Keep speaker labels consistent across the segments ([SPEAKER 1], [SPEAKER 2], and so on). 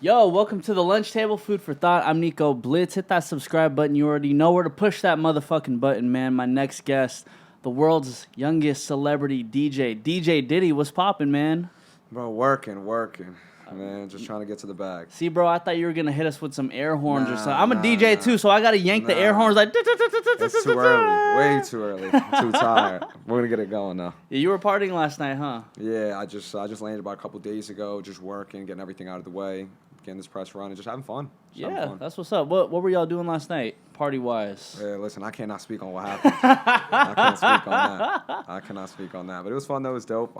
[SPEAKER 1] Yo, welcome to the Lunch Table Food for Thought. I'm Nico. Blitz. Hit that subscribe button. You already know where to push that motherfucking button, man. My next guest, the world's youngest celebrity DJ, DJ Diddy. What's poppin', man?
[SPEAKER 2] Bro, working. Man, just trying to get to the bag.
[SPEAKER 1] See, bro, I thought you were going to hit us with some air horns or something. I'm a DJ too, so I got to yank the air horns like...
[SPEAKER 2] It's too early. Way too early. I'm too tired. We're going to get it going now.
[SPEAKER 1] Yeah, you were partying last night, huh?
[SPEAKER 2] Yeah, I just landed about a couple days ago, just working, getting everything out of the way, getting this press run, and just having fun.
[SPEAKER 1] That's what's up. What were y'all doing last night, party-wise?
[SPEAKER 2] Yeah, listen, I cannot speak on what happened. I cannot speak on that. But it was fun, though. It was dope.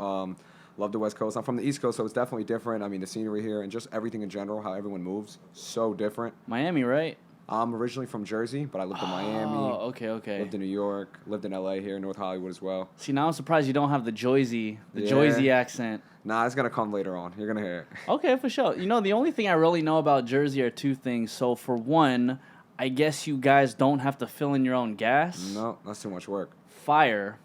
[SPEAKER 2] Love the West Coast. I'm from the East Coast, so it's definitely different. I mean, the scenery here and just everything in general, how everyone moves, so different.
[SPEAKER 1] Miami, right?
[SPEAKER 2] I'm originally from Jersey, but I lived in Miami.
[SPEAKER 1] Oh, okay.
[SPEAKER 2] Lived in New York. Lived in L.A. here, North Hollywood as well.
[SPEAKER 1] See, now I'm surprised you don't have the Joyzy accent.
[SPEAKER 2] Nah, it's going to come later on. You're going to hear it.
[SPEAKER 1] Okay, for sure. You know, the only thing I really know about Jersey are two things. So, for one, I guess you guys don't have to fill in your own gas.
[SPEAKER 2] No, that's too much work.
[SPEAKER 1] Fire.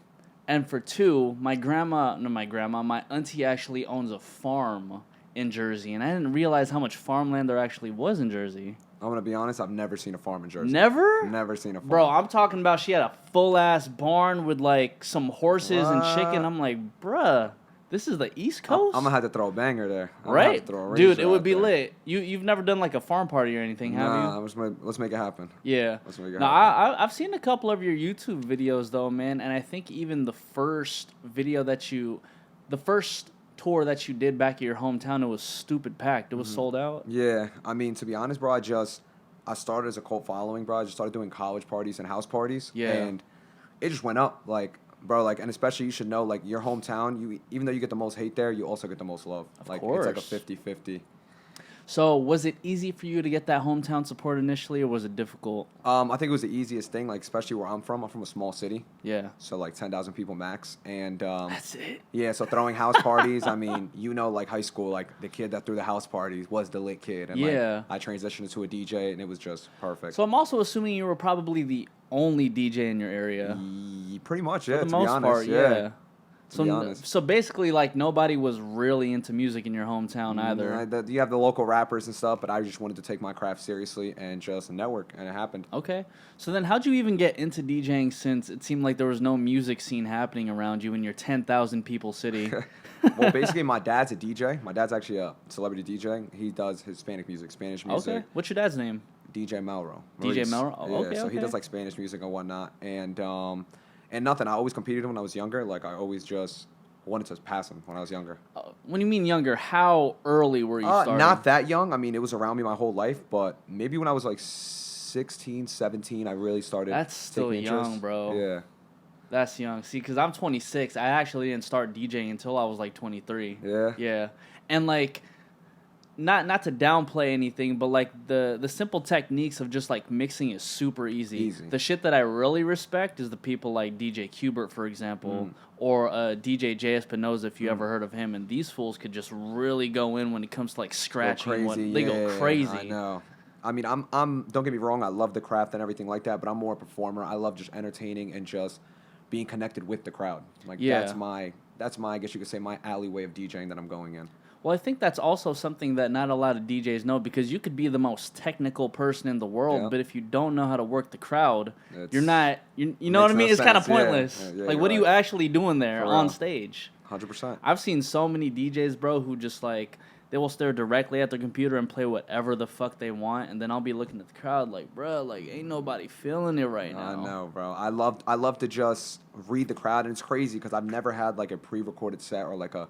[SPEAKER 1] And for two, my auntie actually owns a farm in Jersey, and I didn't realize how much farmland there actually was in Jersey.
[SPEAKER 2] I'm going to be honest, I've never seen a farm in Jersey.
[SPEAKER 1] Never?
[SPEAKER 2] Never seen a farm.
[SPEAKER 1] Bro, I'm talking about she had a full-ass barn with, like, some horses and chicken. I'm like, bruh, this is the East Coast?
[SPEAKER 2] I'm going to have to throw a banger there.
[SPEAKER 1] Right? Dude, it would be lit. You've never done, like, a farm party or anything, have you?
[SPEAKER 2] Nah, let's make it happen.
[SPEAKER 1] Yeah.
[SPEAKER 2] Let's make it happen.
[SPEAKER 1] I've seen a couple of your YouTube videos, though, man, and I think even the first tour that you did back at your hometown, it was stupid packed. It was sold out.
[SPEAKER 2] Yeah. I mean, to be honest, bro, I started as a cult following, bro. I just started doing college parties and house parties.
[SPEAKER 1] Yeah.
[SPEAKER 2] And it just went up, like, bro, like, and especially you should know, like, your hometown, even though you get the most hate there, you also get the most love.
[SPEAKER 1] Of course.
[SPEAKER 2] It's like a 50-50.
[SPEAKER 1] So, was it easy for you to get that hometown support initially, or was it difficult?
[SPEAKER 2] I think it was the easiest thing, like, especially where I'm from. I'm from a small city.
[SPEAKER 1] Yeah.
[SPEAKER 2] So, like, 10,000 people max. And
[SPEAKER 1] that's it.
[SPEAKER 2] Yeah, so throwing house parties, I mean, you know, like, high school, like, the kid that threw the house parties was the lit kid. And,
[SPEAKER 1] yeah.
[SPEAKER 2] like, I transitioned into a DJ, and it was just perfect.
[SPEAKER 1] So, I'm also assuming you were probably the only DJ in your area.
[SPEAKER 2] Pretty much, yeah,
[SPEAKER 1] for the most part, yeah.
[SPEAKER 2] So
[SPEAKER 1] So basically, like, nobody was really into music in your hometown either.
[SPEAKER 2] You have the local rappers and stuff, but I just wanted to take my craft seriously and just network, and it happened.
[SPEAKER 1] Okay. So then how'd you even get into DJing, since it seemed like there was no music scene happening around you in your 10,000 people city?
[SPEAKER 2] Well, basically, my dad's a DJ. My dad's actually a celebrity DJ. He does Hispanic music, Spanish music.
[SPEAKER 1] Okay. What's your dad's name?
[SPEAKER 2] DJ Melro.
[SPEAKER 1] DJ Melro? Oh,
[SPEAKER 2] yeah,
[SPEAKER 1] okay,
[SPEAKER 2] so he does, like, Spanish music and whatnot. And nothing. I always competed when I was younger. Like, I always just wanted to pass him when I was younger.
[SPEAKER 1] When you mean younger, how early were you starting?
[SPEAKER 2] Not that young. I mean, it was around me my whole life. But maybe when I was, like, 16, 17, I really started.
[SPEAKER 1] That's still young, bro.
[SPEAKER 2] Yeah.
[SPEAKER 1] That's young. See, because I'm 26. I actually didn't start DJing until I was, like, 23.
[SPEAKER 2] Yeah?
[SPEAKER 1] Yeah. And, like, not to downplay anything, but, like, the simple techniques of just, like, mixing is super easy. The shit that I really respect is the people like DJ Qbert, for example, or DJ J. Espinoza, if you ever heard of him. And these fools could just really go in when it comes to, like, scratching. They go crazy.
[SPEAKER 2] I know. I mean, I'm don't get me wrong, I love the craft and everything like that, but I'm more a performer. I love just entertaining and just being connected with the crowd. Like, that's my, I guess you could say, my alleyway of DJing that I'm going in.
[SPEAKER 1] Well, I think that's also something that not a lot of DJs know, because you could be the most technical person in the world, but if you don't know how to work the crowd, you're not, you know what I mean? It's kind of pointless.
[SPEAKER 2] Yeah,
[SPEAKER 1] like, what are you actually doing there on stage?
[SPEAKER 2] 100%.
[SPEAKER 1] I've seen so many DJs, bro, who just, like, they will stare directly at their computer and play whatever the fuck they want, and then I'll be looking at the crowd like, bro, like, ain't nobody feeling it right now.
[SPEAKER 2] I know, bro. I love to just read the crowd, and it's crazy because I've never had, like, a pre-recorded set or, like, a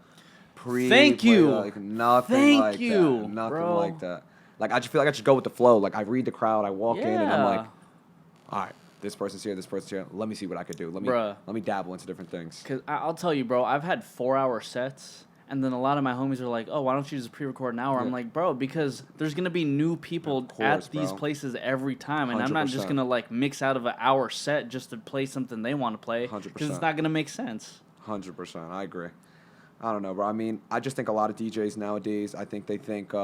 [SPEAKER 1] Thank you.
[SPEAKER 2] Like, nothing like that. Nothing like that. Like, I just feel like I should go with the flow. Like, I read the crowd, I walk in, and I'm like, all right, this person's here, this person's here. Let me see what I could do. Let me dabble into different things.
[SPEAKER 1] Because I'll tell you, bro, I've had 4-hour sets, and then a lot of my homies are like, oh, why don't you just pre-record an hour? I'm like, bro, because there's going to be new people at these places every time, and 100%. I'm not just going to, like, mix out of an hour set just to play something they want to play, because it's not going to make sense.
[SPEAKER 2] 100%. I agree. I don't know, bro. I mean, I just think a lot of DJs nowadays, I think they think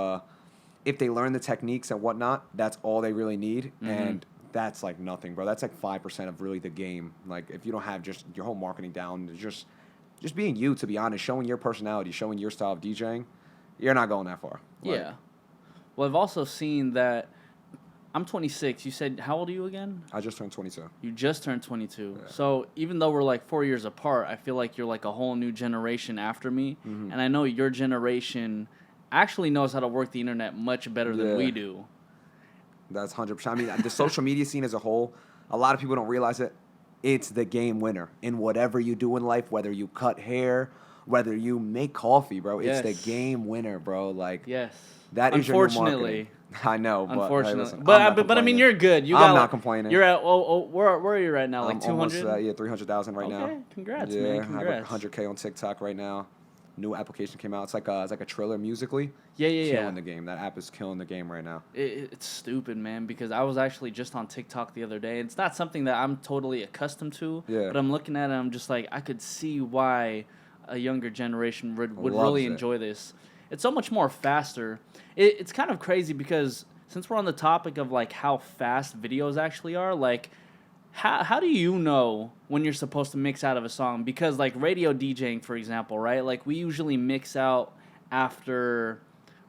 [SPEAKER 2] if they learn the techniques and whatnot, that's all they really need. And that's, like, nothing, bro. That's, like, 5% of really the game. Like, if you don't have just your whole marketing down, just being you, to be honest, showing your personality, showing your style of DJing, you're not going that far.
[SPEAKER 1] Yeah. Well, I've also seen that. I'm 26. You said, how old are you again?
[SPEAKER 2] I just turned 22.
[SPEAKER 1] You just turned 22.
[SPEAKER 2] Yeah.
[SPEAKER 1] So even though we're like 4 years apart, I feel like you're like a whole new generation after me.
[SPEAKER 2] Mm-hmm.
[SPEAKER 1] And I know your generation actually knows how to work the internet much better than we do.
[SPEAKER 2] That's 100%. I mean, the social media scene as a whole, a lot of people don't realize it. It's the game winner in whatever you do in life, whether you cut hair, whether you make coffee, bro. It's the game winner, bro. Like, that is your new marketing. I know, but
[SPEAKER 1] unfortunately,
[SPEAKER 2] hey, listen,
[SPEAKER 1] but I mean, you're good.
[SPEAKER 2] I'm not complaining.
[SPEAKER 1] You're at where are you right now? Like 200?
[SPEAKER 2] Yeah, 300,000 right now.
[SPEAKER 1] Okay, congrats,
[SPEAKER 2] yeah,
[SPEAKER 1] man. Congrats.
[SPEAKER 2] I have 100K on TikTok right now. New application came out. It's like a Triller Musically.
[SPEAKER 1] Yeah.
[SPEAKER 2] Killing the game. That app is killing the game right now.
[SPEAKER 1] It's stupid, man. Because I was actually just on TikTok the other day. It's not something that I'm totally accustomed to.
[SPEAKER 2] Yeah.
[SPEAKER 1] But I'm looking at it. I'm just like, I could see why a younger generation would really enjoy this. It's so much more faster. It's kind of crazy because since we're on the topic of like how fast videos actually are, like how do you know when you're supposed to mix out of a song? Because like radio DJing, for example, right? Like we usually mix out after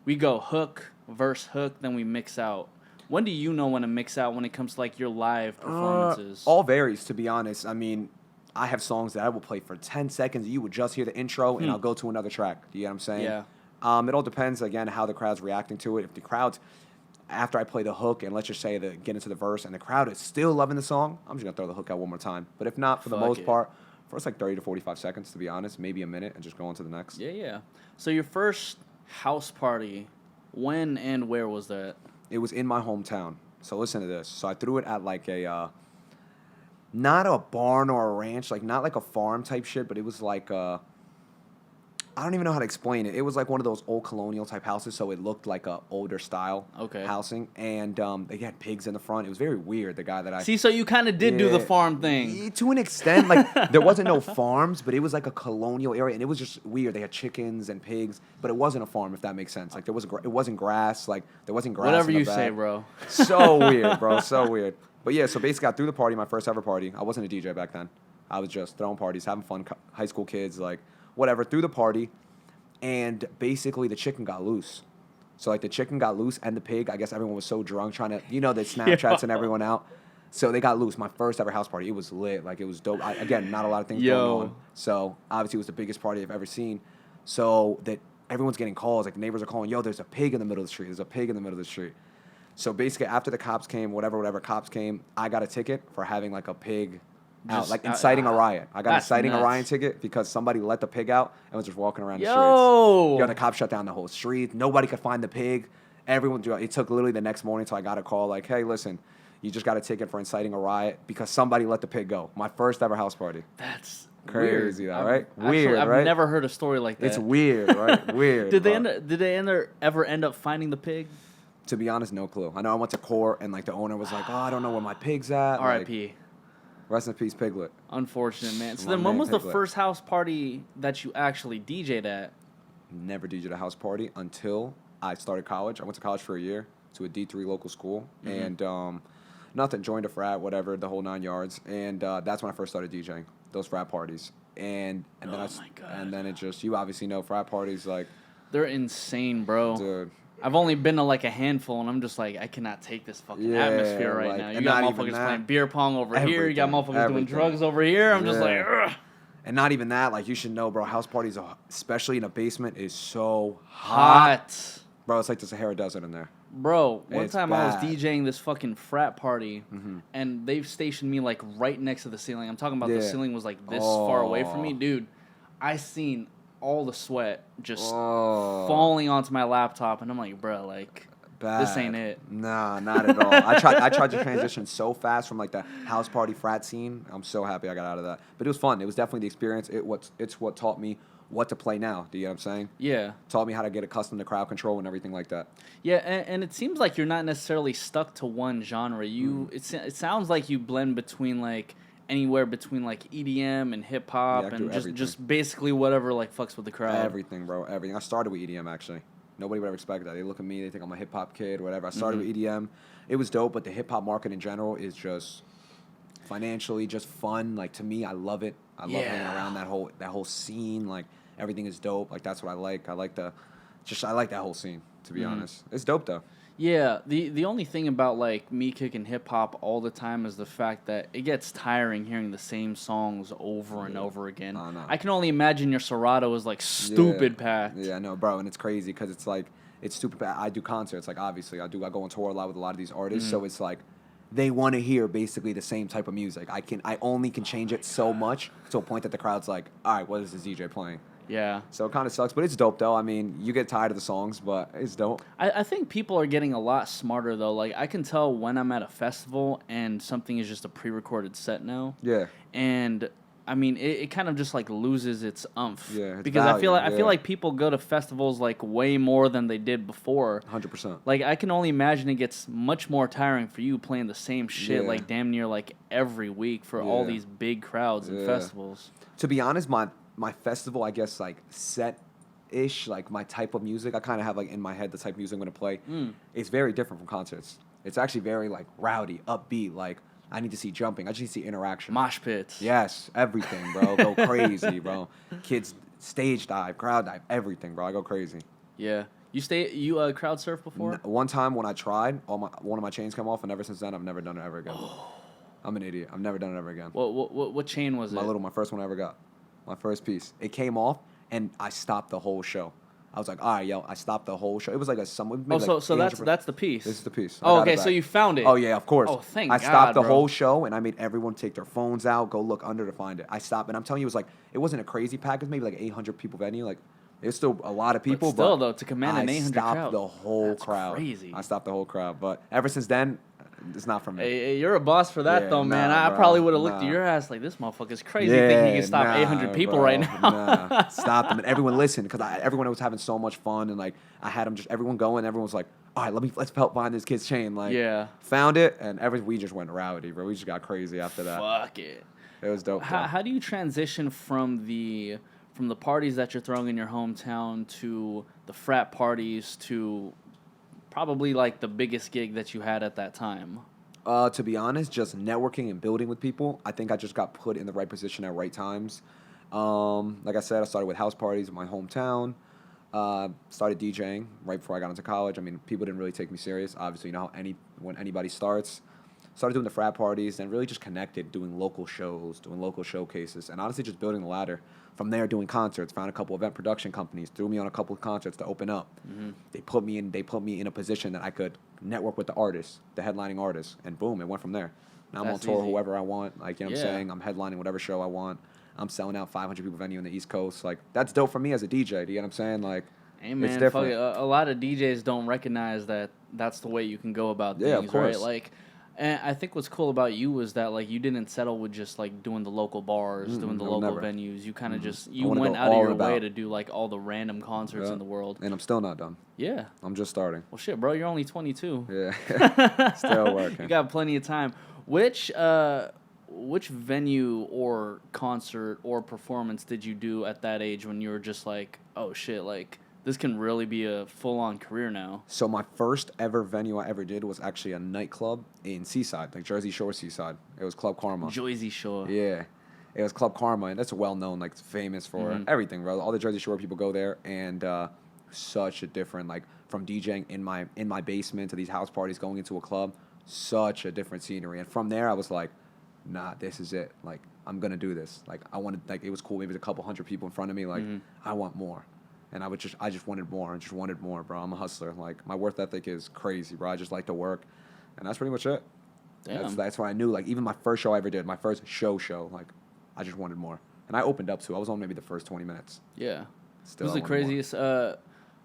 [SPEAKER 1] we go hook, verse, hook, then we mix out. When do you know when to mix out when it comes to like your live performances?
[SPEAKER 2] All varies, to be honest. I mean, I have songs that I will play for 10 seconds. You would just hear the intro, and I'll go to another track. Do you get what I'm saying?
[SPEAKER 1] Yeah.
[SPEAKER 2] It all depends, again, how the crowd's reacting to it. If the crowd's, after I play the hook, and let's just say get into the verse, and the crowd is still loving the song, I'm just going to throw the hook out one more time. But if not, for the most part, first like 30 to 45 seconds, to be honest, maybe a minute, and just go on to the next.
[SPEAKER 1] Yeah. So your first house party, when and where was that?
[SPEAKER 2] It was in my hometown. So listen to this. So I threw it at like not a barn or a ranch, like not like a farm type shit, but it was like I don't even know how to explain it. It was like one of those old colonial type houses, so it looked like a older style housing, and they had pigs in the front. It was very weird. The guy that I
[SPEAKER 1] see, so you kind of did do the farm thing
[SPEAKER 2] to an extent. Like there wasn't no farms, but it was like a colonial area, and it was just weird. They had chickens and pigs, but it wasn't a farm, if that makes sense. Like there was it wasn't grass. Like there wasn't grass.
[SPEAKER 1] Whatever
[SPEAKER 2] in the
[SPEAKER 1] you
[SPEAKER 2] back.
[SPEAKER 1] say, bro.
[SPEAKER 2] So weird, bro. So weird. But yeah, so basically I threw the party, my first ever party. I wasn't a DJ back then. I was just throwing parties, having fun, high school kids, like whatever. Threw the party. And basically, the chicken got loose. So, like, the chicken got loose and the pig. I guess everyone was so drunk trying to, the Snapchats and everyone out. So, they got loose. My first ever house party. It was lit. Like, it was dope. Again, not a lot of things going on. So, obviously, it was the biggest party I've ever seen. So, that everyone's getting calls. Like, neighbors are calling, yo, there's a pig in the middle of the street. There's a pig in the middle of the street. So, basically, after the cops came, whatever cops came, I got a ticket for having, like, a pig out, like inciting a riot. I got inciting a riot ticket because somebody let the pig out and was just walking around the streets. Yo, the cops shut down the whole street. Nobody could find the pig. It took literally the next morning till I got a call like, hey, listen, you just got a ticket for inciting a riot because somebody let the pig go. My first ever house party.
[SPEAKER 1] That's
[SPEAKER 2] crazy,
[SPEAKER 1] weird.
[SPEAKER 2] Though, right? Weird,
[SPEAKER 1] I've
[SPEAKER 2] right?
[SPEAKER 1] never heard a story like that.
[SPEAKER 2] It's weird, right? Weird.
[SPEAKER 1] Did they ever end up finding the pig?
[SPEAKER 2] To be honest, no clue. I know I went to court and like the owner was like, oh, I don't know where my pig's at.
[SPEAKER 1] R.I.P.
[SPEAKER 2] Rest in peace, Piglet.
[SPEAKER 1] Unfortunate, man. So then when was the first house party that you actually DJ'd at?
[SPEAKER 2] Never DJ'd a house party until I started college. I went to college for a year to a D3 local school. Mm-hmm. And nothing, joined a frat, whatever, the whole 9 yards. And that's when I first started DJing, those frat parties. And then it just, you obviously know frat parties, like.
[SPEAKER 1] They're insane, bro.
[SPEAKER 2] Dude.
[SPEAKER 1] I've only been to like a handful, and I'm just like, I cannot take this fucking atmosphere right now. You got motherfuckers playing beer pong over here. You got motherfuckers doing drugs over here. I'm just like, ugh.
[SPEAKER 2] And not even that. Like, you should know, bro, house parties, especially in a basement, is so hot. Bro, it's like the Sahara Desert in there.
[SPEAKER 1] Bro, one time I was DJing this fucking frat party, and they've stationed me like right next to the ceiling. I'm talking about the ceiling was like this far away from me. Dude, I seen all the sweat just falling onto my laptop, and I'm like, bro, like, this ain't it.
[SPEAKER 2] Nah, not at all. I tried to transition so fast from like the house party frat scene. I'm so happy I got out of that. But it was fun. It was definitely the experience. It's what taught me what to play now. Do you get what I'm saying?
[SPEAKER 1] Yeah.
[SPEAKER 2] Taught me how to get accustomed to crowd control and everything like that.
[SPEAKER 1] Yeah, and it seems like you're not necessarily stuck to one genre. It sounds like you blend between like anywhere between like EDM and hip hop and just basically whatever like fucks with the crowd.
[SPEAKER 2] Everything, bro. Everything. I started with EDM actually. Nobody would ever expect that. They look at me, they think I'm a hip hop kid, whatever. I started with EDM. It was dope, but the hip hop market in general is just financially just fun. Like, to me, I love it. I love hanging around that whole scene. Like, everything is dope. Like, that's what I like. I like that whole scene, to be honest. It's dope though.
[SPEAKER 1] Yeah, the only thing about like me kicking hip hop all the time is the fact that it gets tiring hearing the same songs over and over again.
[SPEAKER 2] I know.
[SPEAKER 1] I can only imagine your Serato is like stupid packed.
[SPEAKER 2] Yeah, no, bro, and it's crazy because it's like it's stupid. I do concerts, like obviously I go on tour a lot with a lot of these artists, so it's like they want to hear basically the same type of music. I only can change it so much to a point that the crowd's like, all right, what is this DJ playing?
[SPEAKER 1] Yeah.
[SPEAKER 2] So it kind of sucks, but it's dope though. I mean, you get tired of the songs, but it's dope.
[SPEAKER 1] I think people are getting a lot smarter though. Like I can tell when I'm at a festival and something is just a pre-recorded set now.
[SPEAKER 2] Yeah.
[SPEAKER 1] And I mean, it kind of just like loses its umph.
[SPEAKER 2] Yeah, its
[SPEAKER 1] because
[SPEAKER 2] value,
[SPEAKER 1] I feel like people go to festivals like way more than they did before.
[SPEAKER 2] 100%.
[SPEAKER 1] Like I can only imagine it gets much more tiring for you playing the same shit like damn near like every week for all these big crowds and festivals.
[SPEAKER 2] To be honest, my festival, I guess, like set-ish, like my type of music, I kind of have like in my head the type of music I'm gonna play. It's very different from concerts. It's actually very like rowdy, upbeat. Like I need to see jumping. I just need to see interaction.
[SPEAKER 1] Mosh pits.
[SPEAKER 2] Yes, everything, bro. Go crazy, bro. Kids stage dive, crowd dive, everything, bro. I go crazy.
[SPEAKER 1] Yeah. You crowd surf before?
[SPEAKER 2] One time when I tried, one of my chains came off, and ever since then I've never done it ever again. I'm an idiot. I've never done it ever again.
[SPEAKER 1] What chain was it?
[SPEAKER 2] My first one I ever got. My first piece. It came off, and I stopped the whole show. I was like, all right, yo, I stopped the whole show. It was like
[SPEAKER 1] that's the piece.
[SPEAKER 2] This is the piece.
[SPEAKER 1] Oh, okay, so you found it.
[SPEAKER 2] Oh, yeah, of course.
[SPEAKER 1] Oh, thank
[SPEAKER 2] I
[SPEAKER 1] God,
[SPEAKER 2] stopped the
[SPEAKER 1] bro.
[SPEAKER 2] whole show, and I made everyone take their phones out, go look under to find it. I stopped, and I'm telling you, it wasn't a crazy pack. It was maybe like 800 people venue. Like, it was still a lot of people.
[SPEAKER 1] But still, though, to command an 800 crowd.
[SPEAKER 2] I stopped the whole crowd.
[SPEAKER 1] Crazy.
[SPEAKER 2] I stopped the whole crowd. But ever since then, it's not for me.
[SPEAKER 1] Hey, you're a boss for that, though, man. I
[SPEAKER 2] bro,
[SPEAKER 1] probably would have looked at your ass like, this motherfucker's crazy. Thinking he can stop 800 people right now.
[SPEAKER 2] Stop them. And everyone listened because everyone was having so much fun. And, like, I had them everyone going. Everyone was like, all right, let's help find this kid's chain. Like, found it. And we just went rowdy, bro. We just got crazy after that.
[SPEAKER 1] Fuck it.
[SPEAKER 2] It was dope.
[SPEAKER 1] How do you transition from the parties that you're throwing in your hometown to the frat parties to probably like the biggest gig that you had at that time?
[SPEAKER 2] To be honest, just networking and building with people. I think I just got put in the right position at right times. Like I said, I started with house parties in my hometown. Started DJing right before I got into college. I mean, people didn't really take me serious. Obviously, you know how when anybody starts. Started doing the frat parties and really just connected, doing local shows, doing local showcases, and honestly just building the ladder. From there, doing concerts, found a couple event production companies, threw me on a couple of concerts to open up. They put me in a position that I could network with the artists, the headlining artists, and boom, it went from there. Now I'm on tour whoever I want, like, you know what I'm saying? I'm headlining whatever show I want. I'm selling out 500 people venue in the East Coast. Like, that's dope for me as a DJ, do you know what I'm saying? Like,
[SPEAKER 1] hey, man,
[SPEAKER 2] it's different.
[SPEAKER 1] A lot of DJs don't recognize that that's the way you can go about things,
[SPEAKER 2] of course.
[SPEAKER 1] right? Like, and I think what's cool about you was that like you didn't settle with just like doing the local bars, doing the local venues. You kind of just went out of your way to do like all the random concerts in the world.
[SPEAKER 2] And I'm still not done.
[SPEAKER 1] Yeah.
[SPEAKER 2] I'm just starting.
[SPEAKER 1] Well, shit, bro, you're only 22.
[SPEAKER 2] Yeah. Still working.
[SPEAKER 1] You got plenty of time. Which venue or concert or performance did you do at that age when you were just like, oh shit, like this can really be a full-on career now?
[SPEAKER 2] So my first ever venue I ever did was actually a nightclub in Seaside, like Jersey Shore Seaside. It was Club Karma.
[SPEAKER 1] Jersey Shore.
[SPEAKER 2] Yeah. It was Club Karma, and that's well-known, like, famous for everything, bro. All the Jersey Shore people go there, and such a different, like, from DJing in my basement to these house parties going into a club, such a different scenery. And from there, I was like, nah, this is it. Like, I'm going to do this. Like, I wanted, like, it was cool. Maybe there's a couple hundred people in front of me. Like, I want more. And I just wanted more and just wanted more, bro. I'm a hustler. Like, my work ethic is crazy, bro. I just like to work. And that's pretty much it.
[SPEAKER 1] Damn.
[SPEAKER 2] That's what I knew. Like, even my first show I ever did, my first show, like, I just wanted more. And I opened up, too. I was on maybe the first 20 minutes.
[SPEAKER 1] Yeah.
[SPEAKER 2] Still,
[SPEAKER 1] who's the craziest,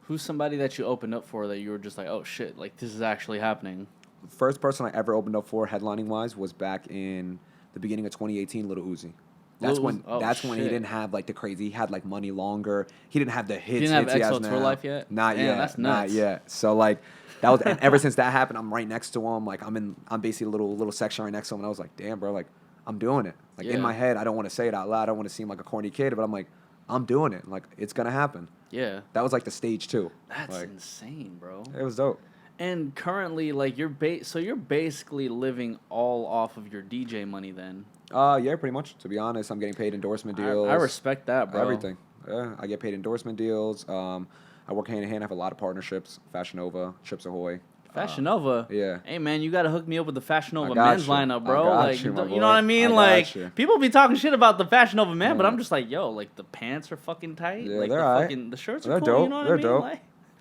[SPEAKER 1] who's somebody that you opened up for that you were just like, oh, shit, like, this is actually happening?
[SPEAKER 2] First person I ever opened up for, headlining-wise, was back in the beginning of 2018, Lil Uzi. That's when he didn't have like the crazy. He had like Money Longer. He didn't have the hits.
[SPEAKER 1] He didn't have
[SPEAKER 2] he
[SPEAKER 1] XO Tour Life yet.
[SPEAKER 2] Not yet.
[SPEAKER 1] That's nuts.
[SPEAKER 2] Not yet. So like that was. And ever since that happened, I'm right next to him. Like I'm basically a little section right next to him. And I was like, damn, bro. Like I'm doing it. Like in my head, I don't want to say it out loud. I don't want to seem like a corny kid, but I'm like, I'm doing it. Like it's gonna happen.
[SPEAKER 1] Yeah.
[SPEAKER 2] That was like the stage 2.
[SPEAKER 1] That's
[SPEAKER 2] like,
[SPEAKER 1] insane, bro.
[SPEAKER 2] It was dope.
[SPEAKER 1] And currently, like you're basically living all off of your DJ money then.
[SPEAKER 2] Yeah, pretty much. To be honest, I'm getting paid endorsement deals.
[SPEAKER 1] I respect that, bro.
[SPEAKER 2] Everything. Yeah, I get paid endorsement deals. I work hand in hand. I have a lot of partnerships. Fashion Nova, Chips Ahoy,
[SPEAKER 1] Fashion Nova.
[SPEAKER 2] Yeah.
[SPEAKER 1] Hey man, you gotta hook me up with the Fashion Nova men's lineup, bro.
[SPEAKER 2] Like,
[SPEAKER 1] you know what I mean? Like, people be talking shit about the Fashion Nova man, but I'm just like, yo, like the pants are fucking tight.
[SPEAKER 2] Yeah,
[SPEAKER 1] like
[SPEAKER 2] they're
[SPEAKER 1] the shirts are
[SPEAKER 2] they're
[SPEAKER 1] cool.
[SPEAKER 2] Dope.
[SPEAKER 1] You know what
[SPEAKER 2] they're
[SPEAKER 1] I mean?
[SPEAKER 2] Dope.
[SPEAKER 1] Like,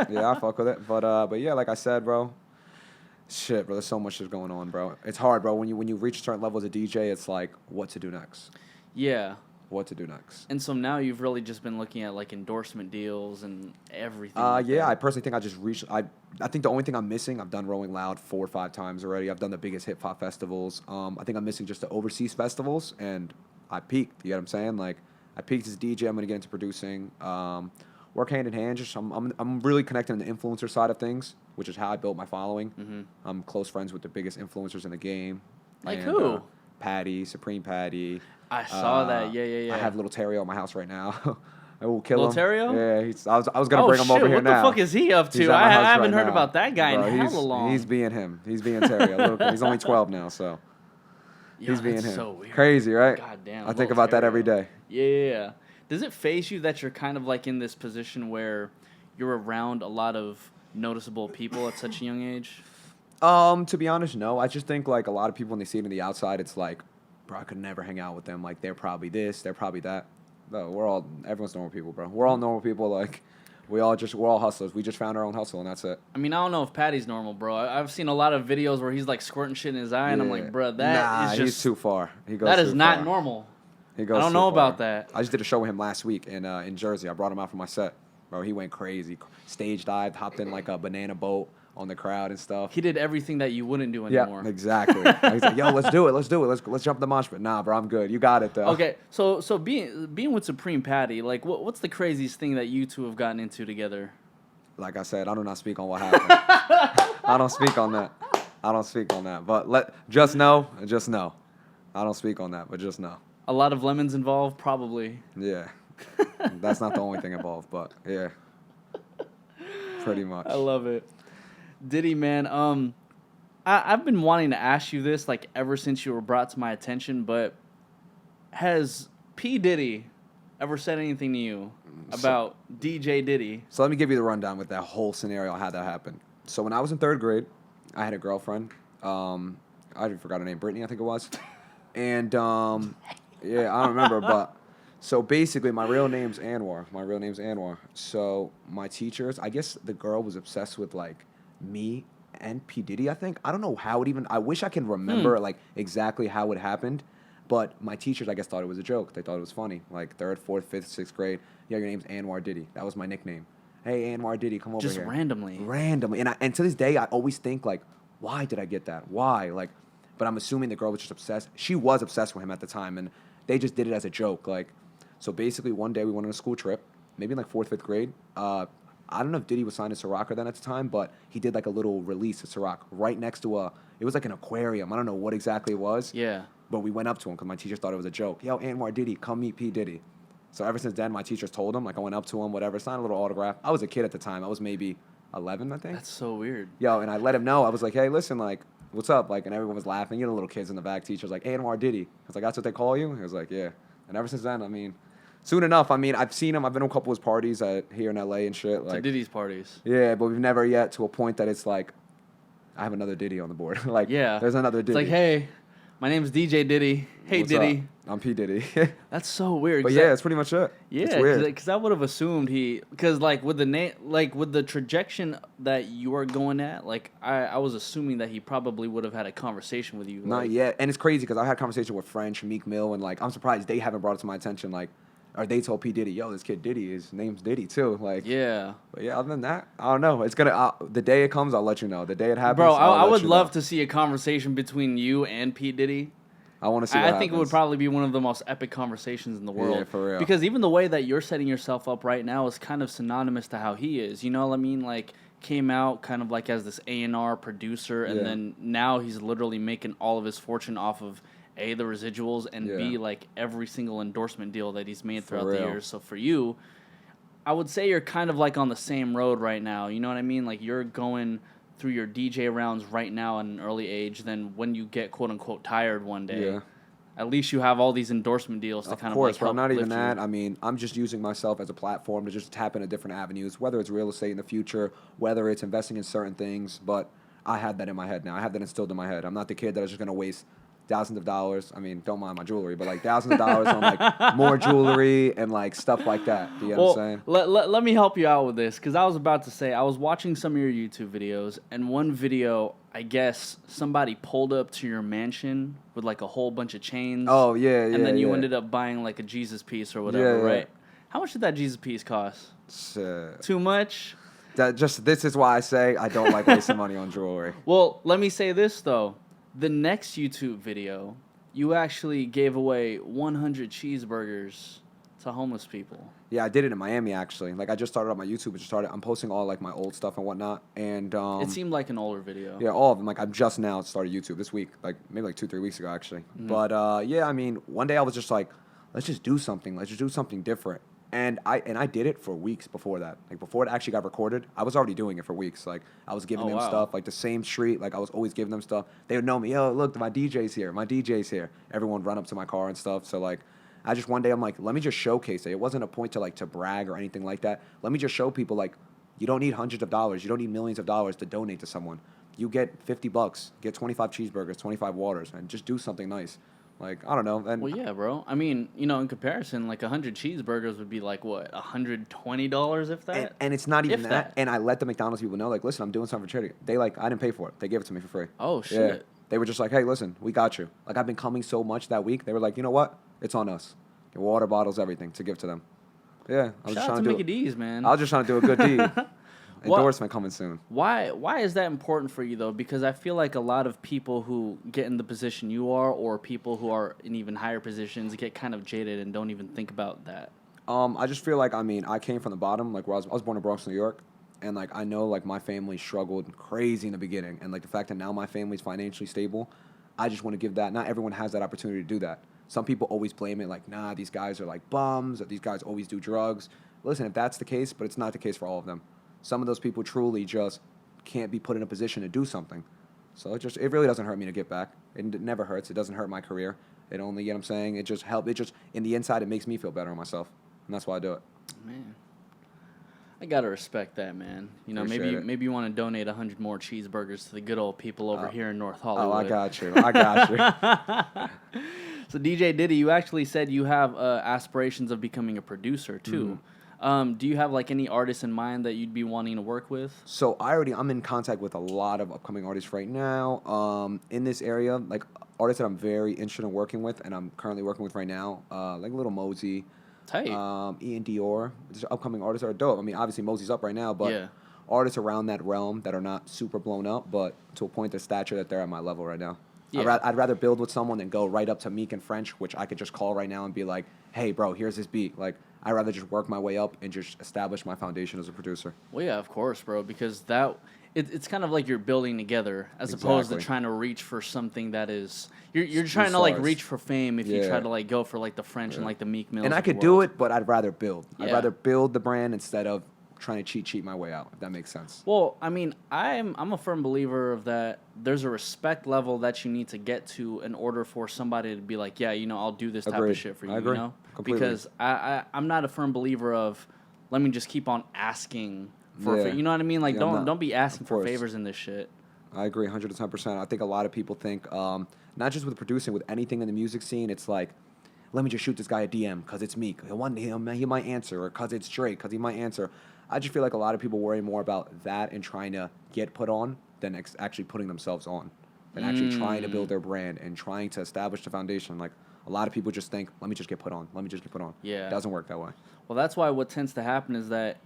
[SPEAKER 2] yeah, I fuck with it. But yeah, like I said, bro. Shit, bro. There's so much shit going on, bro. It's hard, bro. When you reach a certain level as a DJ, it's like what to do next.
[SPEAKER 1] Yeah.
[SPEAKER 2] What to do next.
[SPEAKER 1] And so now you've really just been looking at like endorsement deals and everything.
[SPEAKER 2] Yeah, I personally think I just reached. I think the only thing I'm missing. I've done Rolling Loud 4 or 5 times already. I've done the biggest hip hop festivals. I think I'm missing just the overseas festivals, and I peaked. You get what I'm saying? Like I peaked as a DJ. I'm gonna get into producing. Work hand in hand. Just I'm really connecting on the influencer side of things, which is how I built my following.
[SPEAKER 1] Mm-hmm.
[SPEAKER 2] I'm close friends with the biggest influencers in the game.
[SPEAKER 1] Like who?
[SPEAKER 2] Patty, Supreme Patty.
[SPEAKER 1] I saw that. Yeah.
[SPEAKER 2] I have little Terrio at my house right now. I will kill
[SPEAKER 1] Little
[SPEAKER 2] him.
[SPEAKER 1] Terrio?
[SPEAKER 2] Yeah, I was gonna bring him over here now.
[SPEAKER 1] What the fuck is he up to? I haven't heard about that guy in hella long.
[SPEAKER 2] He's being him. He's being Terrio. He's only 12 now, so he's being him.
[SPEAKER 1] So weird.
[SPEAKER 2] Crazy, right?
[SPEAKER 1] God damn.
[SPEAKER 2] I think about that every day.
[SPEAKER 1] Yeah. Does it faze you that you're kind of like in this position where you're around a lot of noticeable people at such a young age?
[SPEAKER 2] To be honest, no. I just think like a lot of people when they see it on the outside, it's like, bro, I could never hang out with them. Like they're probably this, they're probably that. No, everyone's normal people, bro. We're all normal people. Like we're all hustlers. We just found our own hustle, and that's it.
[SPEAKER 1] I mean, I don't know if Patty's normal, bro. I've seen a lot of videos where he's like squirting shit in his eye, and I'm like, bro, that is just
[SPEAKER 2] he's too far.
[SPEAKER 1] That is not normal.
[SPEAKER 2] He goes.
[SPEAKER 1] I don't know about that.
[SPEAKER 2] I just did a show with him last week in Jersey. I brought him out for my set, bro. He went crazy. Stage dived, hopped in like a banana boat on the crowd and stuff.
[SPEAKER 1] He did everything that you wouldn't do anymore.
[SPEAKER 2] Yeah, exactly. He's like, yo, let's do it. Let's jump the mosh pit. Nah, bro, I'm good. You got it though.
[SPEAKER 1] Okay, so being with Supreme Patty, like what's the craziest thing that you two have gotten into together?
[SPEAKER 2] Like I said, I do not speak on what happened. I don't speak on that. But just know. I don't speak on that, but just know.
[SPEAKER 1] A lot of lemons involved, probably.
[SPEAKER 2] Yeah. That's not the only thing involved, but yeah. Pretty much.
[SPEAKER 1] I love it. Diddy, man, I've been wanting to ask you this like ever since you were brought to my attention, but has P. Diddy ever said anything to you about DJ Diddy?
[SPEAKER 2] So let me give you the rundown with that whole scenario, how that happened. So when I was in 3rd grade, I had a girlfriend. I forgot her name, Brittany, I think it was. And yeah, I don't remember, but so basically my real name's Anwar. So my teachers, I guess the girl was obsessed with like me and P. Diddy, I think. I don't know how it even, I wish I can remember like exactly how it happened, but my teachers, I guess, thought it was a joke. They thought it was funny. Like 3rd, 4th, 5th, 6th grade. Yeah, your name's Anwar Diddy. That was my nickname. Hey, Anwar Diddy, come over here.
[SPEAKER 1] Just randomly.
[SPEAKER 2] And to this day, I always think like, why did I get that? Why? Like, but I'm assuming the girl was just obsessed. She was obsessed with him at the time, and they just did it as a joke. Like, so basically one day we went on a school trip, maybe in like 4th, 5th grade. I don't know if Diddy was signed to Ciroc then at the time, but he did like a little release at Ciroc right next to it was like an aquarium. I don't know what exactly it was.
[SPEAKER 1] Yeah.
[SPEAKER 2] But we went up to him because my teacher thought it was a joke. Yo, Anwar Diddy, come meet P. Diddy. So ever since then, my teachers told him, like I went up to him, whatever, signed a little autograph. I was a kid at the time. I was maybe 11, I think.
[SPEAKER 1] That's so weird.
[SPEAKER 2] Yo, and I let him know. I was like, hey, listen, like, what's up? Like, and everyone was laughing. You know, little kids in the back. Teachers like, Anwar Diddy. I was like, that's what they call you? He was like, yeah. And ever since then, I mean, soon enough, I mean, I've seen him. I've been to a couple of his parties here in LA and shit. Like
[SPEAKER 1] to Diddy's parties.
[SPEAKER 2] Yeah, but we've never yet to a point that it's like, I have another Diddy on the board. Like,
[SPEAKER 1] yeah,
[SPEAKER 2] there's another Diddy.
[SPEAKER 1] It's like, hey, my name's DJ Diddy. Hey,
[SPEAKER 2] what's
[SPEAKER 1] Diddy.
[SPEAKER 2] Up? I'm P. Diddy.
[SPEAKER 1] That's so weird.
[SPEAKER 2] But yeah, that's pretty much it.
[SPEAKER 1] Yeah,
[SPEAKER 2] it's weird.
[SPEAKER 1] Because I would have assumed because like with the with the trajectory that you are going at, like I was assuming that he probably would have had a conversation with you.
[SPEAKER 2] Not yet, and it's crazy because I had a conversation with French, Meek Mill, and like I'm surprised they haven't brought it to my attention. Like, or they told P. Diddy, yo, this kid Diddy, his name's Diddy too. Like,
[SPEAKER 1] yeah.
[SPEAKER 2] But yeah, other than that, I don't know. It's gonna the day it comes, I'll let you know. The day it happens,
[SPEAKER 1] bro, I would love to see a conversation between you and P. Diddy.
[SPEAKER 2] I want to see.
[SPEAKER 1] I think it would probably be one of the most epic conversations in the world.
[SPEAKER 2] Yeah, for real.
[SPEAKER 1] Because even the way that you're setting yourself up right now is kind of synonymous to how he is. You know what I mean? Like, came out kind of like as this A&R producer, and then now he's literally making all of his fortune off of A, the residuals, and B, like every single endorsement deal that he's made throughout the years. So for you, I would say you're kind of like on the same road right now. You know what I mean? Like, you're going through your DJ rounds right now at an early age, then when you get quote unquote tired one day, at least you have all these endorsement deals to kind of like help.
[SPEAKER 2] Of course, not even that. I mean, I'm just using myself as a platform to just tap into different avenues, whether it's real estate in the future, whether it's investing in certain things. But I have that in my head now. I have that instilled in my head. I'm not the kid that is just going to waste thousands of dollars. I mean, don't mind my jewelry, but like thousands of dollars on like more jewelry and like stuff like that. Do you know what I'm saying?
[SPEAKER 1] Let me help you out with this, because I was about to say, I was watching some of your YouTube videos, and one video, I guess somebody pulled up to your mansion with like a whole bunch of chains.
[SPEAKER 2] Oh, yeah, yeah.
[SPEAKER 1] And then you ended up buying like a Jesus piece or whatever, right? How much did that Jesus piece cost? Too much?
[SPEAKER 2] This is why I say I don't like wasting money on jewelry.
[SPEAKER 1] Well, let me say this though. The next YouTube video, you actually gave away 100 cheeseburgers to homeless people.
[SPEAKER 2] Yeah, I did it in Miami actually. Like I just started on my YouTube. I'm posting all like my old stuff and whatnot. And
[SPEAKER 1] it seemed like an older video.
[SPEAKER 2] Yeah, all of them. Like I've just now started YouTube this week, like maybe like 2-3 weeks ago actually. Mm-hmm. But yeah, I mean, one day I was just like, let's just do something. Let's just do something different. And I did it for weeks before that. Like before it actually got recorded, I was already doing it for weeks. Like I was giving them stuff, like the same street. Like I was always giving them stuff. They would know me. Yo, look, my DJ's here. My DJ's here. Everyone would run up to my car and stuff. So like, I just one day I'm like, let me just showcase it. It wasn't a point to brag or anything like that. Let me just show people like, you don't need hundreds of dollars. You don't need millions of dollars to donate to someone. You get $50, get 25 cheeseburgers, 25 waters, and just do something nice. Like, I don't know. And
[SPEAKER 1] well, yeah, bro. I mean, you know, in comparison, like 100 cheeseburgers would be like, what, $120 if that?
[SPEAKER 2] And it's not even that. And I let the McDonald's people know, like, listen, I'm doing something for charity. They, like, I didn't pay for it. They gave it to me for free.
[SPEAKER 1] Oh, shit.
[SPEAKER 2] Yeah. They were just like, hey, listen, we got you. Like, I've been coming so much that week. They were like, you know what? It's on us. Get water bottles, everything to give to them. Yeah. I was
[SPEAKER 1] Shout
[SPEAKER 2] just
[SPEAKER 1] out
[SPEAKER 2] trying
[SPEAKER 1] to
[SPEAKER 2] to
[SPEAKER 1] Mickey D's, man.
[SPEAKER 2] I was just trying to do a good deed. Endorsement coming soon.
[SPEAKER 1] Why is that important for you, though? Because I feel like a lot of people who get in the position you are, or people who are in even higher positions, get kind of jaded and don't even think about that.
[SPEAKER 2] I just feel like, I mean, I came from the bottom. Like, where I was born in Bronx, New York. And, like, I know, like, my family struggled crazy in the beginning. And, like, the fact that now my family's financially stable, I just want to give that. Not everyone has that opportunity to do that. Some people always blame it, like, nah, these guys are, like, bums, or these guys always do drugs. Listen, if that's the case, but it's not the case for all of them. Some of those people truly just can't be put in a position to do something. So it really doesn't hurt me to get back. It never hurts. It doesn't hurt my career. It only, you know what I'm saying? It just helps. It just, in the inside, it makes me feel better on myself. And that's why I do it.
[SPEAKER 1] Man. I got to respect that, man. You know, maybe you want to donate 100 more cheeseburgers to the good old people over here in North Hollywood.
[SPEAKER 2] Oh, I got you.
[SPEAKER 1] So, DJ Diddy, you actually said you have aspirations of becoming a producer, too. Mm-hmm. Do you have like any artists in mind that you'd be wanting to work with? So
[SPEAKER 2] I'm in contact with a lot of upcoming artists right now. In this area, like artists that I'm very interested in working with, and I'm currently working with right now, like Little Mosey,
[SPEAKER 1] tight.
[SPEAKER 2] Ian Dior. There's upcoming artists that are dope. I mean, obviously Mosey's up right now, but artists around that realm that are not super blown up, but to a point of stature that they're at my level right now. Yeah. I'd rather build with someone than go right up to Meek and French, which I could just call right now and be like, hey, bro, here's this beat. Like, I'd rather just work my way up and just establish my foundation as a producer.
[SPEAKER 1] Well, yeah, of course, bro, because it's kind of like you're building together as opposed to trying to reach for something that is you're trying to like reach for fame if you try to like go for like the French and like the Meek Mills.
[SPEAKER 2] And I could do it, but I'd rather build. Yeah. I'd rather build the brand instead of trying to cheat my way out, if that makes sense.
[SPEAKER 1] Well, I mean, I'm a firm believer of that there's a respect level that you need to get to in order for somebody to be like, yeah, you know, I'll do this type of shit for you, you know? Completely. Because I'm not a firm believer of let me just keep on asking for you know what I mean? Like don't be asking for favors in this shit.
[SPEAKER 2] I agree 110%. I think a lot of people think not just with producing, with anything in the music scene, it's like, let me just shoot this guy a DM because it's Meek. He might answer, or because it's Drake because he might answer. I just feel like a lot of people worry more about that and trying to get put on than actually putting themselves on, and actually trying to build their brand and trying to establish the foundation. Like, a lot of people just think, let me just get put on. Let me just get put on.
[SPEAKER 1] Yeah.
[SPEAKER 2] It doesn't work that way.
[SPEAKER 1] Well, that's why what tends to happen is that,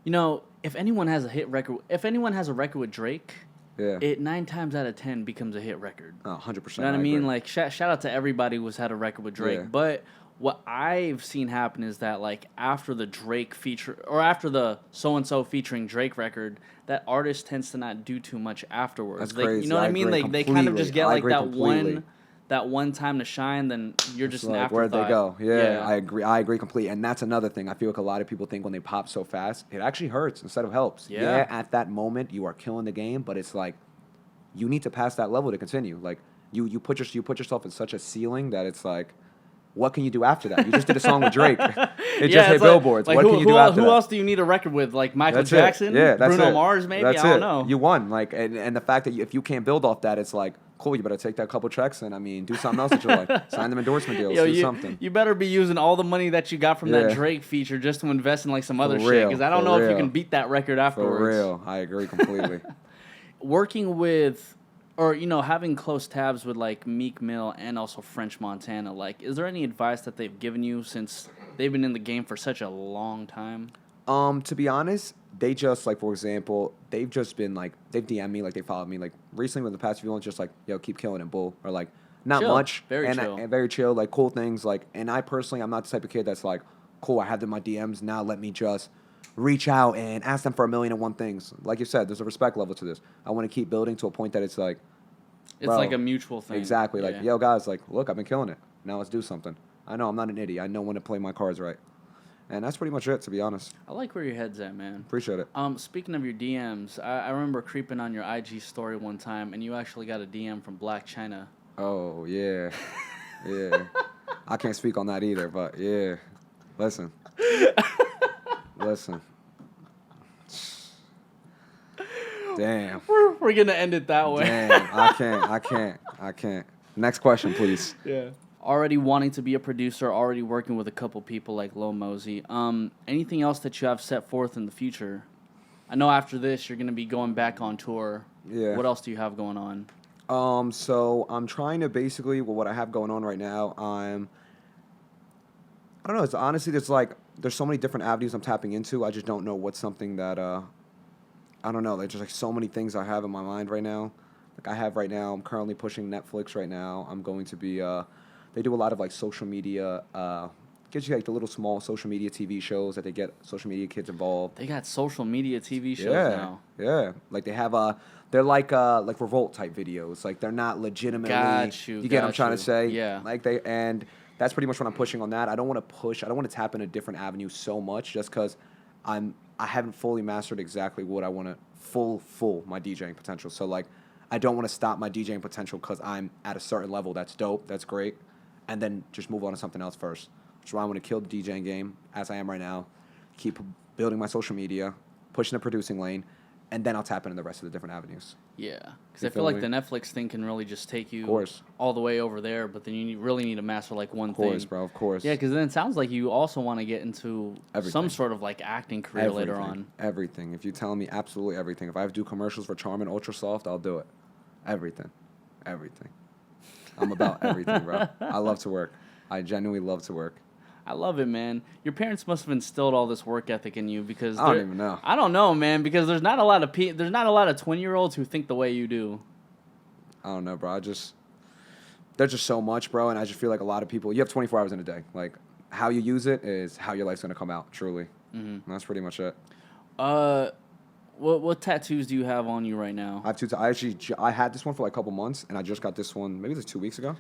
[SPEAKER 1] you know, if anyone has a record with Drake, it 9 times out of 10 becomes a hit record.
[SPEAKER 2] Oh, 100%.
[SPEAKER 1] You know what I mean? Like, shout out to everybody who's had a record with Drake. Yeah. But what I've seen happen is that, like, after the Drake feature, or after the so-and-so featuring Drake record, that artist tends to not do too much afterwards.
[SPEAKER 2] That's crazy.
[SPEAKER 1] You know what I mean? Like, they kind of just get, like, that one time to shine, then you're just an afterthought.
[SPEAKER 2] Where'd they go? Yeah, I agree completely. And that's another thing. I feel like a lot of people think when they pop so fast, it actually hurts instead of helps. Yeah, at that moment, you are killing the game, but it's like, you need to pass that level to continue. Like, you put yourself in such a ceiling that it's like, what can you do after that? You just did a song with Drake. It
[SPEAKER 1] Yeah,
[SPEAKER 2] just hit
[SPEAKER 1] it's
[SPEAKER 2] billboards.
[SPEAKER 1] like
[SPEAKER 2] What can you do after that?
[SPEAKER 1] Who else do you need a record with? Like Michael
[SPEAKER 2] That's
[SPEAKER 1] Jackson?
[SPEAKER 2] It. Yeah, that's
[SPEAKER 1] Bruno
[SPEAKER 2] it.
[SPEAKER 1] Mars, maybe?
[SPEAKER 2] That's
[SPEAKER 1] I don't
[SPEAKER 2] it.
[SPEAKER 1] know.
[SPEAKER 2] You won. Like, and the fact that if you can't build off that, it's like, cool, you better take that couple checks and, I mean, do something else that you like. Sign them endorsement deals, do something.
[SPEAKER 1] You better be using all the money that you got from that Drake feature just to invest in like some other shit. Because I don't know if you can beat that record afterwards.
[SPEAKER 2] For real. I agree completely.
[SPEAKER 1] Working with, or, you know, having close tabs with like Meek Mill and also French Montana, like, is there any advice that they've given you since they've been in the game for such a long time?
[SPEAKER 2] To be honest, they just, like, for example, they've just been, like, they've DM'd me, like, they followed me, like, recently with the past few months, just like, yo, keep killing it, bull, or, like, not
[SPEAKER 1] chill.
[SPEAKER 2] much.
[SPEAKER 1] Very
[SPEAKER 2] and
[SPEAKER 1] chill.
[SPEAKER 2] And very chill, like, cool things, like, and I personally, I'm not the type of kid that's like, cool, I have them in my DMs, now let me just reach out and ask them for 1,000,001 things. Like you said, there's a respect level to this. I want to keep building to a point that it's like,
[SPEAKER 1] it's like a mutual thing.
[SPEAKER 2] Exactly. Like, yo, guys, like, look, I've been killing it. Now let's do something. I know I'm not an idiot. I know when to play my cards right. And that's pretty much it, to be honest.
[SPEAKER 1] I like where your head's at, man.
[SPEAKER 2] Appreciate it.
[SPEAKER 1] Speaking of your DMs, I remember creeping on your IG story one time, and you actually got a DM from Black China.
[SPEAKER 2] Oh, yeah. Yeah. I can't speak on that either, but yeah. Listen. Damn.
[SPEAKER 1] We're going to end it that way.
[SPEAKER 2] Damn. I can't. Next question, please.
[SPEAKER 1] Yeah. Already wanting to be a producer, already working with a couple people like Lil Mosey. Anything else that you have set forth in the future? I know after this you're going to be going back on tour.
[SPEAKER 2] Yeah.
[SPEAKER 1] What else do you have going on?
[SPEAKER 2] So I'm trying to basically, what I have going on right now, I don't know. It's honestly, there's so many different avenues I'm tapping into. I just don't know what's something that, I don't know. There's just like so many things I have in my mind right now. Like I have right now, I'm currently pushing Netflix right now. I'm going to be, they do a lot of like social media, gives you like the little small social media TV shows that they get social media kids involved.
[SPEAKER 1] They got social media TV shows now.
[SPEAKER 2] Yeah. Like they have they're like revolt type videos. Like they're not legitimately. You get what I'm trying to say?
[SPEAKER 1] Yeah.
[SPEAKER 2] Like and that's pretty much what I'm pushing on that. I don't want to tap in a different avenue so much just because I haven't fully mastered exactly what I want to full my DJing potential. So like I don't want to stop my DJing potential because I'm at a certain level. That's dope. That's great. And then just move on to something else first. Which is why I want to kill the DJing game as I am right now. Keep building my social media, pushing the producing lane, and then I'll tap into the rest of the different avenues.
[SPEAKER 1] Yeah, because I feel like the Netflix thing can really just take you all the way over there, but then you really need to master like one thing.
[SPEAKER 2] Of course, bro, of course.
[SPEAKER 1] Yeah, because then it sounds like you also want to get into some sort of like acting career later on.
[SPEAKER 2] Everything. If you tell me absolutely everything. If I have to do commercials for Charmin Ultra Soft, I'll do it. Everything. I'm about everything, bro. I love to work. I genuinely love to work.
[SPEAKER 1] I love it, man. Your parents must have instilled all this work ethic in you because
[SPEAKER 2] I don't even know.
[SPEAKER 1] I don't know, man, because there's not a lot of 20-year-olds who think the way you do.
[SPEAKER 2] I don't know, bro. There's just so much, bro, and I just feel like a lot of people. You have 24 hours in a day. Like how you use it is how your life's gonna come out. Truly, and that's pretty much it.
[SPEAKER 1] What tattoos do you have on you right now?
[SPEAKER 2] I have two. I had this one for like a couple months, and I just got this one maybe like 2 weeks ago.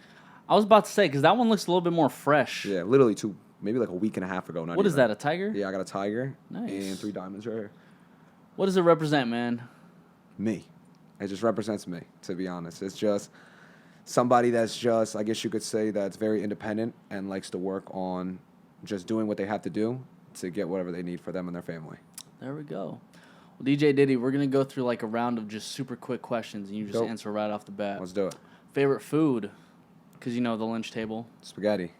[SPEAKER 1] I was about to say because that one looks a little bit more fresh.
[SPEAKER 2] Yeah, literally maybe like a week and a half ago.
[SPEAKER 1] What is that, a tiger?
[SPEAKER 2] Yeah, I got a tiger.
[SPEAKER 1] Nice.
[SPEAKER 2] And 3 diamonds right here.
[SPEAKER 1] What does it represent, man?
[SPEAKER 2] Me. It just represents me, to be honest. It's just somebody that's just, I guess you could say, that's very independent and likes to work on just doing what they have to do to get whatever they need for them and their family.
[SPEAKER 1] There we go. Well, DJ Diddy, we're going to go through like a round of just super quick questions, and you just answer right off the bat.
[SPEAKER 2] Let's do it.
[SPEAKER 1] Favorite food? Because you know the lunch table.
[SPEAKER 2] Spaghetti.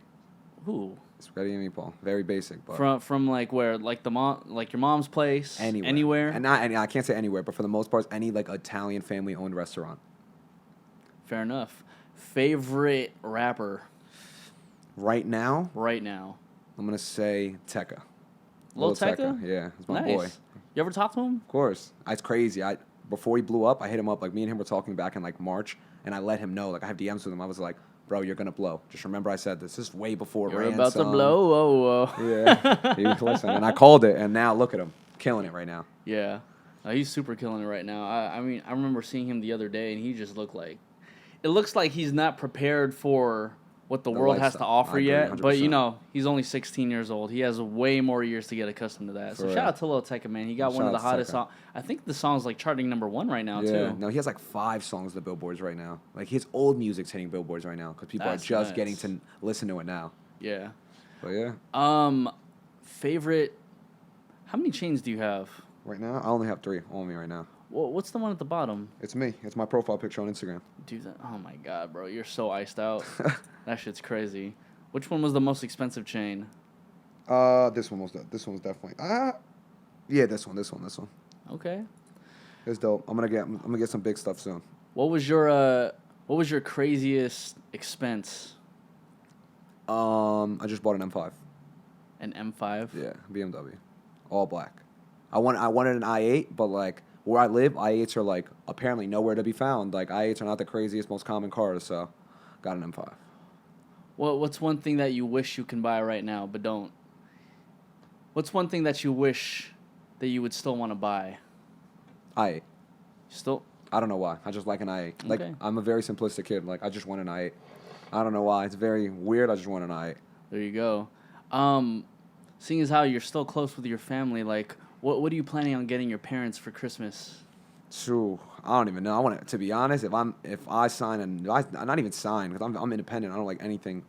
[SPEAKER 1] Ooh.
[SPEAKER 2] Spaghetti and meatball. Very basic, but
[SPEAKER 1] from like where, like your mom's place. Anywhere.
[SPEAKER 2] And I can't say anywhere, but for the most part, any like Italian family-owned restaurant.
[SPEAKER 1] Fair enough. Favorite rapper.
[SPEAKER 2] Right now,
[SPEAKER 1] I'm
[SPEAKER 2] gonna say Tekka.
[SPEAKER 1] Lil Tekka?
[SPEAKER 2] Yeah, he's my boy.
[SPEAKER 1] You ever talk to him?
[SPEAKER 2] Of course. It's crazy. Before he blew up, I hit him up. Like me and him were talking back in like March, and I let him know. Like I have DMs with him. I was like, bro, you're going to blow. Just remember I said this. This is way before
[SPEAKER 1] You're
[SPEAKER 2] Ransom.
[SPEAKER 1] about to blow. Whoa.
[SPEAKER 2] Yeah. He was listening. And I called it, and now look at him. Killing it right now.
[SPEAKER 1] Yeah. He's super killing it right now. I mean, I remember seeing him the other day, and he just looked like... It looks like he's not prepared for what the world has to offer yet. 100%. But, you know, he's only 16 years old. He has way more years to get accustomed to that. So shout out to Lil Tekka, man. He got one of the hottest songs. I think the song's like charting #1 right now, too.
[SPEAKER 2] No, he has like 5 songs on the billboards right now. Like his old music's hitting billboards right now because people are just getting to listen to it now.
[SPEAKER 1] Yeah.
[SPEAKER 2] But yeah.
[SPEAKER 1] Favorite. How many chains do you have?
[SPEAKER 2] Right now, I only have 3 on me right now.
[SPEAKER 1] Well, what's the one at the bottom?
[SPEAKER 2] It's me. It's my profile picture on Instagram.
[SPEAKER 1] Dude, oh my god, bro, you're so iced out. That shit's crazy. Which one was the most expensive chain?
[SPEAKER 2] This one was definitely. Yeah, this one.
[SPEAKER 1] Okay.
[SPEAKER 2] It's dope. I'm gonna get some big stuff soon.
[SPEAKER 1] What was your craziest expense?
[SPEAKER 2] I just bought an M5.
[SPEAKER 1] An M5?
[SPEAKER 2] Yeah, BMW, all black. I wanted an i8, but like where I live, i8s are like apparently nowhere to be found. Like i8s are not the craziest, most common cars, so got an M5.
[SPEAKER 1] What's one thing that you wish you can buy right now but don't? What's one thing that you wish that you would still want to buy?
[SPEAKER 2] i8.
[SPEAKER 1] Still?
[SPEAKER 2] I don't know why. I just like an i8. Like
[SPEAKER 1] Okay.
[SPEAKER 2] I'm a very simplistic kid. Like I just want an i8. I don't know why. It's very weird. I just want an i8.
[SPEAKER 1] There you go. Seeing as how you're still close with your family, like what are you planning on getting your parents for Christmas?
[SPEAKER 2] True. I don't even know. I want to be honest. If I sign and not even sign because I'm independent. I don't like anything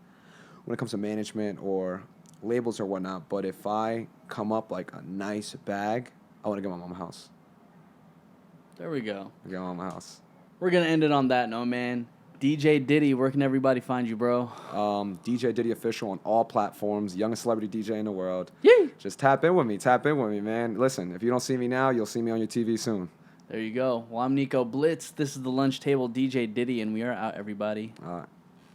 [SPEAKER 2] when it comes to management or labels or whatnot. But if I come up like a nice bag, I want to get my mom a house.
[SPEAKER 1] There we go.
[SPEAKER 2] Get my mom a house.
[SPEAKER 1] We're gonna end it on that note, man. DJ Diddy, where can everybody find you, bro?
[SPEAKER 2] DJ Diddy Official on all platforms. Youngest celebrity DJ in the world.
[SPEAKER 1] Yay!
[SPEAKER 2] Just tap in with me, man. Listen, if you don't see me now, you'll see me on your TV soon.
[SPEAKER 1] There you go. Well, I'm Nico Blitz. This is the Lunch Table DJ Diddy, and we are out, everybody.
[SPEAKER 2] All right.